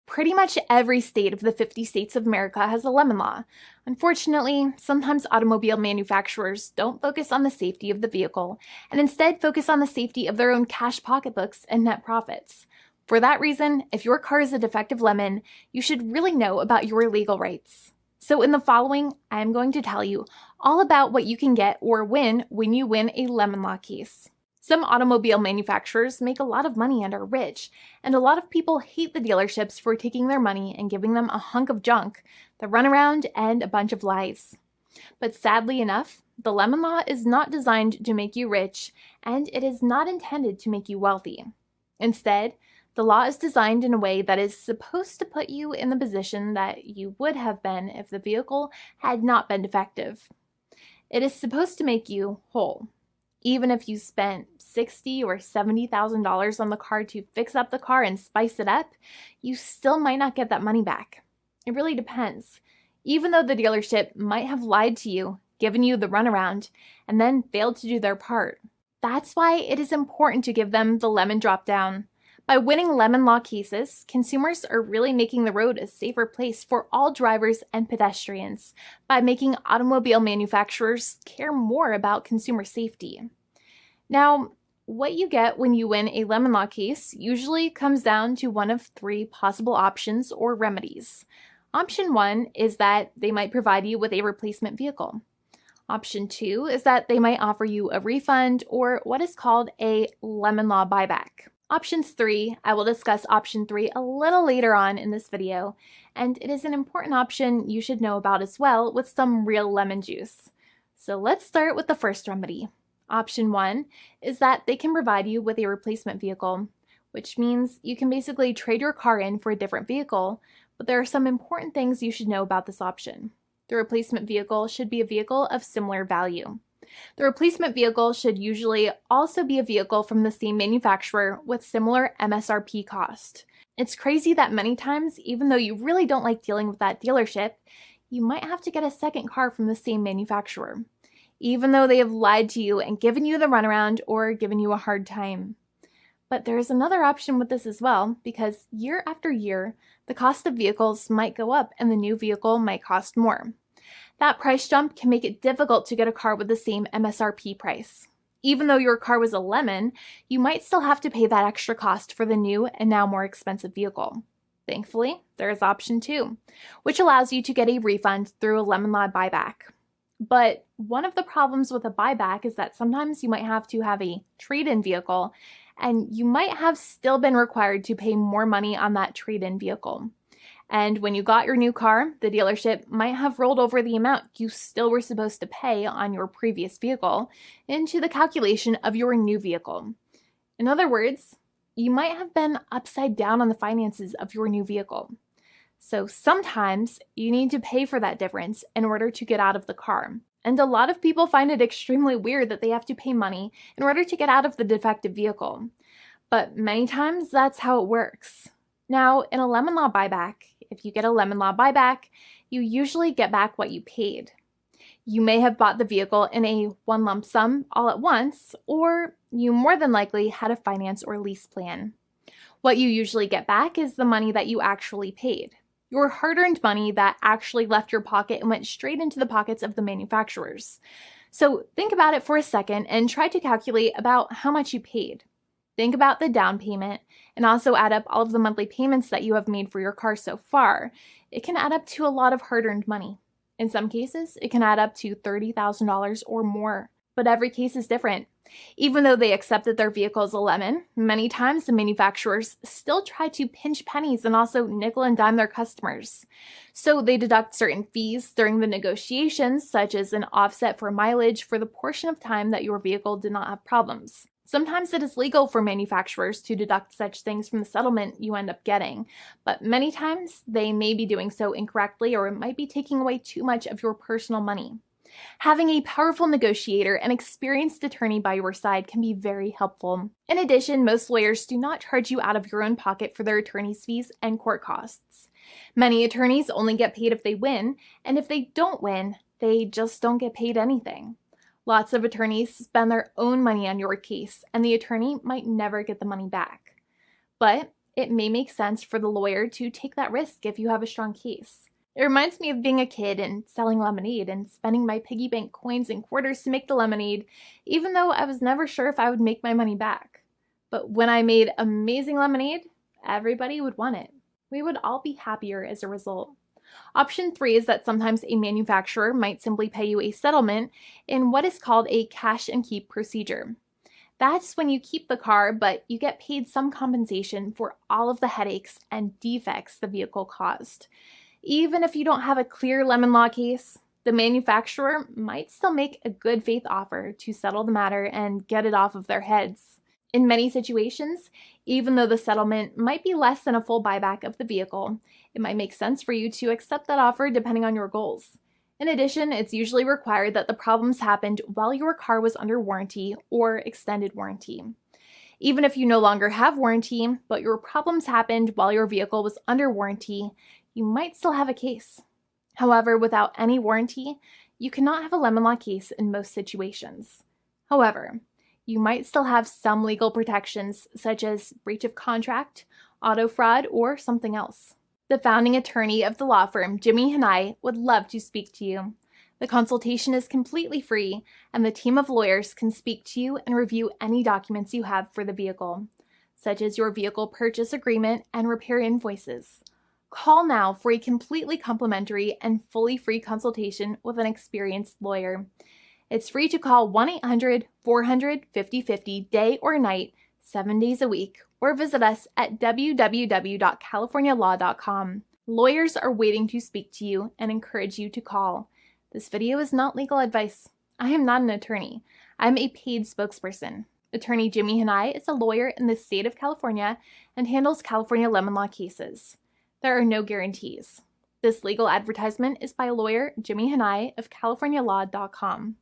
Pretty much every state of the 50 states of America has a lemon law. Unfortunately, sometimes automobile manufacturers don't focus on the safety of the vehicle and instead focus on the safety of their own cash pocketbooks and net profits. For that reason, if your car is a defective lemon, you should really know about your legal rights. So in the following, I am going to tell you all about what you can get or win when you win a lemon law case. Some automobile manufacturers make a lot of money and are rich, and a lot of people hate the dealerships for taking their money and giving them a hunk of junk, the runaround, and a bunch of lies. But sadly enough, the lemon law is not designed to make you rich, and it is not intended to make you wealthy. Instead, the law is designed in a way that is supposed to put you in the position that you would have been if the vehicle had not been defective. It is supposed to make you whole. Even if you spent $60,000 or $70,000 on the car to fix up the car and spice it up, you still might not get that money back. It really depends. Even though the dealership might have lied to you, given you the runaround, and then failed to do their part. That's why it is important to give them the lemon drop down. By winning lemon law cases, consumers are really making the road a safer place for all drivers and pedestrians by making automobile manufacturers care more about consumer safety. Now, what you get when you win a lemon law case usually comes down to one of three possible options or remedies. Option 1 is that they might provide you with a replacement vehicle. Option 2 is that they might offer you a refund or what is called a lemon law buyback. Options 3, I will discuss option 3 a little later on in this video, and it is an important option you should know about as well with some real lemon juice. So let's start with the first remedy. Option 1 is that they can provide you with a replacement vehicle, which means you can basically trade your car in for a different vehicle, but there are some important things you should know about this option. The replacement vehicle should be a vehicle of similar value. The replacement vehicle should usually also be a vehicle from the same manufacturer with similar MSRP cost. It's crazy that many times, even though you really don't like dealing with that dealership, you might have to get a second car from the same manufacturer, even though they have lied to you and given you the runaround or given you a hard time. But there is another option with this as well, because year after year, the cost of vehicles might go up and the new vehicle might cost more. That price jump can make it difficult to get a car with the same MSRP price. Even though your car was a lemon, you might still have to pay that extra cost for the new and now more expensive vehicle. Thankfully, there is option 2, which allows you to get a refund through a lemon law buyback. But one of the problems with a buyback is that sometimes you might have to have a trade-in vehicle, and you might have still been required to pay more money on that trade-in vehicle. And when you got your new car, the dealership might have rolled over the amount you still were supposed to pay on your previous vehicle into the calculation of your new vehicle. In other words, you might have been upside down on the finances of your new vehicle. So sometimes you need to pay for that difference in order to get out of the car. And a lot of people find it extremely weird that they have to pay money in order to get out of the defective vehicle. But many times that's how it works. Now, in a lemon law buyback, if you get a lemon law buyback, you usually get back what you paid. You may have bought the vehicle in a one lump sum all at once, or you more than likely had a finance or lease plan. What you usually get back is the money that you actually paid. Your hard-earned money that actually left your pocket and went straight into the pockets of the manufacturers. So think about it for a second and try to calculate about how much you paid. Think about the down payment and also add up all of the monthly payments that you have made for your car so far. It can add up to a lot of hard-earned money. In some cases, it can add up to $30,000 or more, but every case is different. Even though they accept that their vehicle is a lemon, many times the manufacturers still try to pinch pennies and also nickel and dime their customers. So they deduct certain fees during the negotiations, such as an offset for mileage for the portion of time that your vehicle did not have problems. Sometimes it is legal for manufacturers to deduct such things from the settlement you end up getting, but many times they may be doing so incorrectly or it might be taking away too much of your personal money. Having a powerful negotiator and experienced attorney by your side can be very helpful. In addition, most lawyers do not charge you out of your own pocket for their attorney's fees and court costs. Many attorneys only get paid if they win, and if they don't win, they just don't get paid anything. Lots of attorneys spend their own money on your case, and the attorney might never get the money back. But it may make sense for the lawyer to take that risk if you have a strong case. It reminds me of being a kid and selling lemonade and spending my piggy bank coins and quarters to make the lemonade, even though I was never sure if I would make my money back. But when I made amazing lemonade, everybody would want it. We would all be happier as a result. Option 3 is that sometimes a manufacturer might simply pay you a settlement in what is called a cash and keep procedure. That's when you keep the car, but you get paid some compensation for all of the headaches and defects the vehicle caused. Even if you don't have a clear lemon law case, the manufacturer might still make a good faith offer to settle the matter and get it off of their heads. In many situations, even though the settlement might be less than a full buyback of the vehicle, it might make sense for you to accept that offer depending on your goals. In addition, it's usually required that the problems happened while your car was under warranty or extended warranty. Even if you no longer have warranty, but your problems happened while your vehicle was under warranty, you might still have a case. However, without any warranty, you cannot have a lemon law case in most situations. However, you might still have some legal protections such as breach of contract, auto fraud, or something else. The founding attorney of the law firm, Jimmy and I, would love to speak to you. The consultation is completely free, and the team of lawyers can speak to you and review any documents you have for the vehicle, such as your vehicle purchase agreement and repair invoices. Call now for a completely complimentary and fully free consultation with an experienced lawyer. It's free to call 1-800-400-5050 day or night, 7 days a week, or visit us at www.californialaw.com. Lawyers are waiting to speak to you and encourage you to call. This video is not legal advice. I am not an attorney. I'm a paid spokesperson. Attorney Jimmy Hanai is a lawyer in the state of California and handles California lemon law cases. There are no guarantees. This legal advertisement is by lawyer Jimmy Hanai of CaliforniaLaw.com.